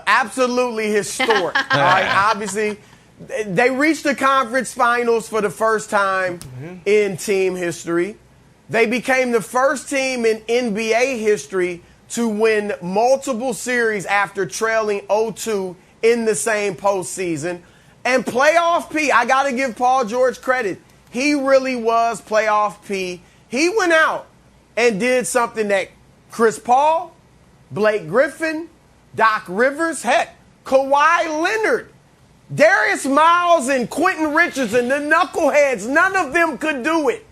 absolutely historic. All right, obviously, they reached the conference finals for the first time in team history. They became the first team in NBA history to win multiple series after trailing 0-2 in the same postseason. And playoff P, I got to give Paul George credit. He really was playoff P. He went out and did something that Chris Paul, Blake Griffin, Doc Rivers, heck, Kawhi Leonard, Darius Miles, and Quentin Richardson, the knuckleheads, none of them could do it.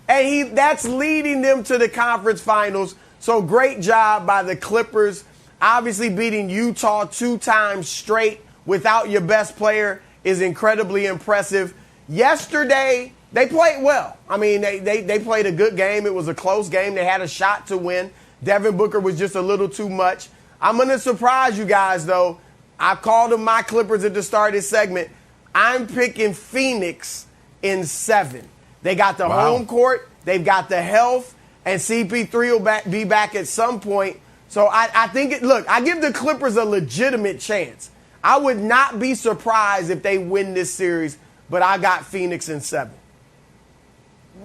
And that's leading them to the conference finals. So great job by the Clippers. Obviously beating Utah 2 times straight without your best player is incredibly impressive. Yesterday, they played well. I mean, they played a good game. It was a close game. They had a shot to win. Devin Booker was just a little too much. I'm going to surprise you guys, though. I called them my Clippers at the start of this segment. I'm picking Phoenix in 7. They got the home court. They've got the health. And CP3 will be back at some point. So I think, look, I give the Clippers a legitimate chance. I would not be surprised if they win this series, but I got Phoenix in 7.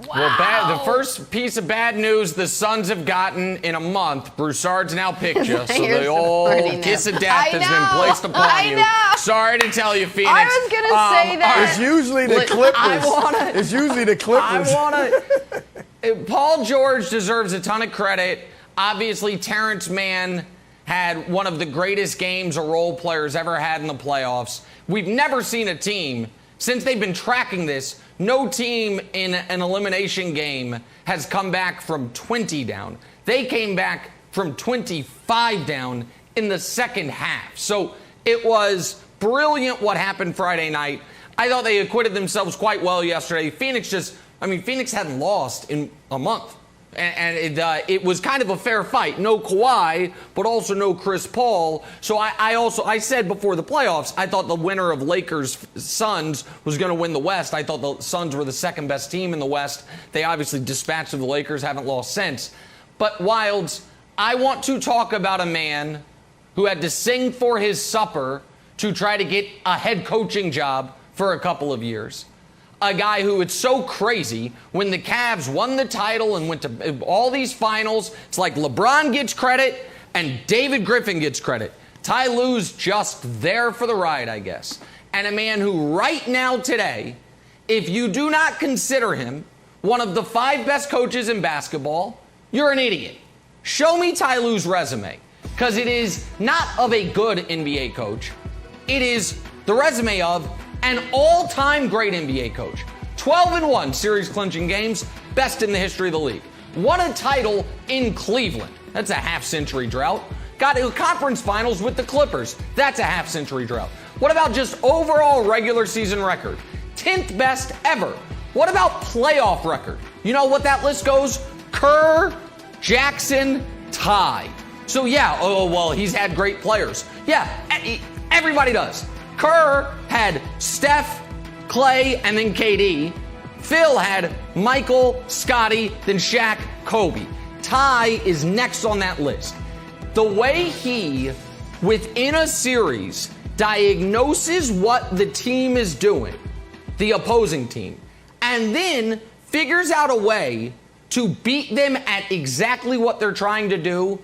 Wow. Well, the first piece of bad news the Suns have gotten in a month, Broussard's now picked you, so the old kiss of death has been placed upon you. Sorry to tell you, Phoenix. I was going to say that. It's usually the Clippers. It's usually the Clippers. Paul George deserves a ton of credit. Obviously, Terrence Mann had one of the greatest games a role player's ever had in the playoffs. We've never seen a team, since they've been tracking this, no team in an elimination game has come back from 20 down. They came back from 25 down in the second half. So it was brilliant what happened Friday night. I thought they acquitted themselves quite well yesterday. Phoenix hadn't lost in a month. And it was kind of a fair fight. No Kawhi, but also no Chris Paul. So I said before the playoffs, I thought the winner of Lakers-Suns was going to win the West. I thought the Suns were the second best team in the West. They obviously dispatched of the Lakers, haven't lost since. But Wilds, I want to talk about a man who had to sing for his supper to try to get a head coaching job for a couple of years. A guy who it's so crazy when the Cavs won the title and went to all these finals. It's like LeBron gets credit and David Griffin gets credit. Ty Lue's just there for the ride, I guess. And a man who right now today, if you do not consider him one of the 5 best coaches in basketball, you're an idiot. Show me Ty Lue's resume, because it is not of a good NBA coach. It is the resume of an all-time great NBA coach. 12-1 series-clinching games, best in the history of the league. Won a title in Cleveland. That's a half-century drought. Got to conference finals with the Clippers. That's a half-century drought. What about just overall regular season record? 10th best ever. What about playoff record? You know what that list goes? Kerr, Jackson, Ty. So yeah, he's had great players. Yeah, everybody does. Kerr had Steph, Clay, and then KD. Phil had Michael, Scotty, then Shaq, Kobe. Ty is next on that list. The way he, within a series, diagnoses what the team is doing, the opposing team, and then figures out a way to beat them at exactly what they're trying to do,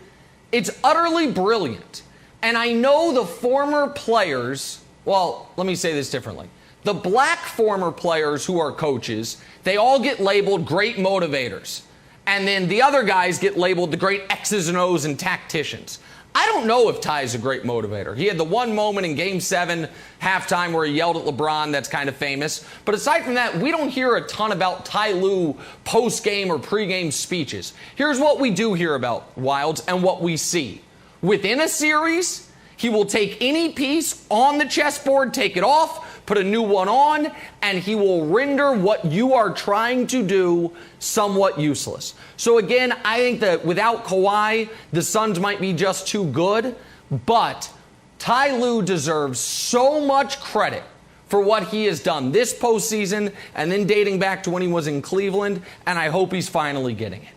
it's utterly brilliant. And I know the former players... Well, let me say this differently. The black former players who are coaches, they all get labeled great motivators. And then the other guys get labeled the great X's and O's and tacticians. I don't know if Ty's a great motivator. He had the one moment in Game 7, halftime, where he yelled at LeBron. That's kind of famous. But aside from that, we don't hear a ton about Ty Lue post-game or pre-game speeches. Here's what we do hear about Wilds and what we see. Within a series, he will take any piece on the chessboard, take it off, put a new one on, and he will render what you are trying to do somewhat useless. So again, I think that without Kawhi, the Suns might be just too good, but Ty Lue deserves so much credit for what he has done this postseason and then dating back to when he was in Cleveland, and I hope he's finally getting it.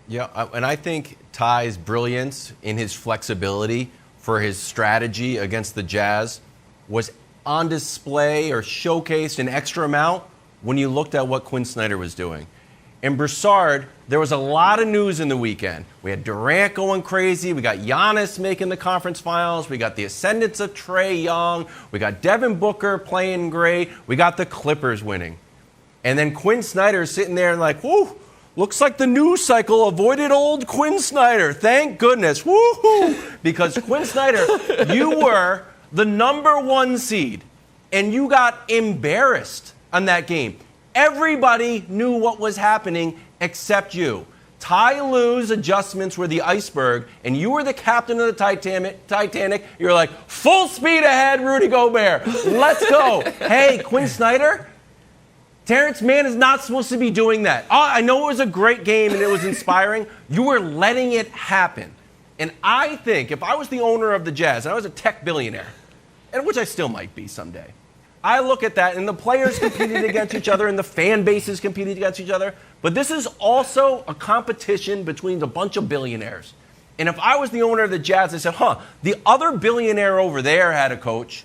Yeah, and I think Ty's brilliance in his flexibility for his strategy against the Jazz was on display or showcased an extra amount when you looked at what Quinn Snyder was doing. In Broussard, there was a lot of news in the weekend. We had Durant going crazy. We got Giannis making the conference finals. We got the ascendance of Trae Young. We got Devin Booker playing great. We got the Clippers winning. And then Quinn Snyder is sitting there and like, whoo, looks like the news cycle avoided old Quinn Snyder. Thank goodness. Woo-hoo. Because Quinn Snyder, you were the number 1 seed, and you got embarrassed on that game. Everybody knew what was happening except you. Ty Lue's adjustments were the iceberg, and you were the captain of the Titanic. You're like, full speed ahead, Rudy Gobert. Let's go. Hey, Quinn Snyder, Terrence Mann is not supposed to be doing that. Oh, I know it was a great game and it was inspiring. You were letting it happen. And I think if I was the owner of the Jazz, and I was a tech billionaire, and which I still might be someday, I look at that, and the players competed against each other, and the fan bases competed against each other. But this is also a competition between a bunch of billionaires. And if I was the owner of the Jazz, I said, the other billionaire over there had a coach,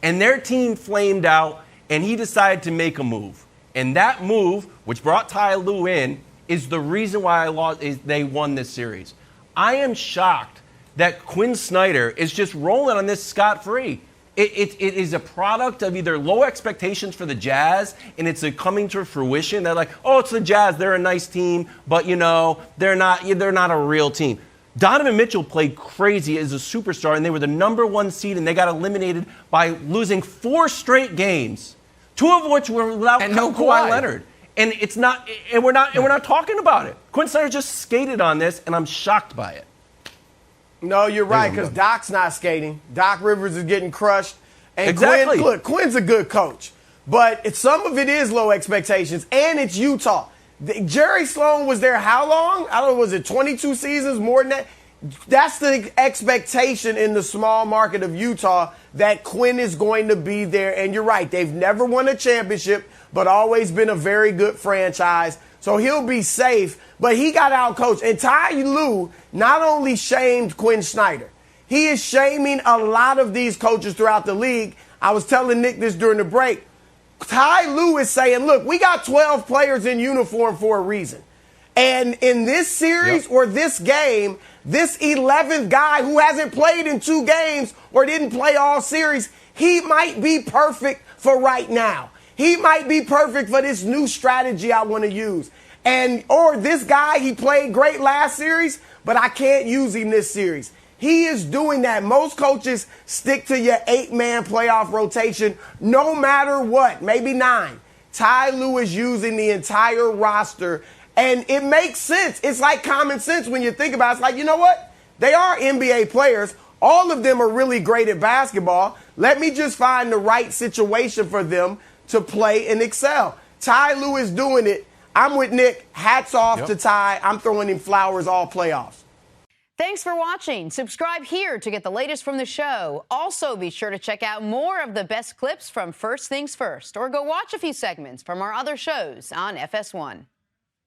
and their team flamed out, and he decided to make a move. And that move, which brought Ty Lue in, is the reason why they won this series. I am shocked that Quinn Snyder is just rolling on this scot-free. It is a product of either low expectations for the Jazz, and it's coming to fruition. They're like, oh, it's the Jazz. They're a nice team, but, they're not a real team. Donovan Mitchell played crazy as a superstar, and they were the number 1 seed, and they got eliminated by losing 4 straight games, 2 of which were without Kawhi Leonard. And it's not, and we're not talking about it. Quinn Snyder just skated on this, and I'm shocked by it. No, you're right, because Doc's not skating. Doc Rivers is getting crushed. And Exactly. Quinn's a good coach. But some of it is low expectations, and it's Utah. Jerry Sloan was there how long? I don't know, was it 22 seasons, more than that? That's the expectation in the small market of Utah, that Quinn is going to be there. And you're right, they've never won a championship, but always been a very good franchise. So he'll be safe, but he got out-coached. And Ty Lue not only shamed Quinn Snyder, he is shaming a lot of these coaches throughout the league. I was telling Nick this during the break. Ty Lue is saying, look, we got 12 players in uniform for a reason. And in this series or this game, this 11th guy who hasn't played in 2 games or didn't play all series, he might be perfect for right now. He might be perfect for this new strategy I want to use. Or this guy, he played great last series, but I can't use him this series. He is doing that. Most coaches stick to your 8-man playoff rotation no matter what, maybe 9. Ty Lue is using the entire roster, and it makes sense. It's like common sense when you think about it. It's like, you know what? They are NBA players. All of them are really great at basketball. Let me just find the right situation for them to play and excel. Ty Lue is doing it. I'm with Nick. Hats off to Ty. I'm throwing him flowers all playoffs. Thanks for watching. Subscribe here to get the latest from the show. Also, be sure to check out more of the best clips from First Things First, or go watch a few segments from our other shows on FS1.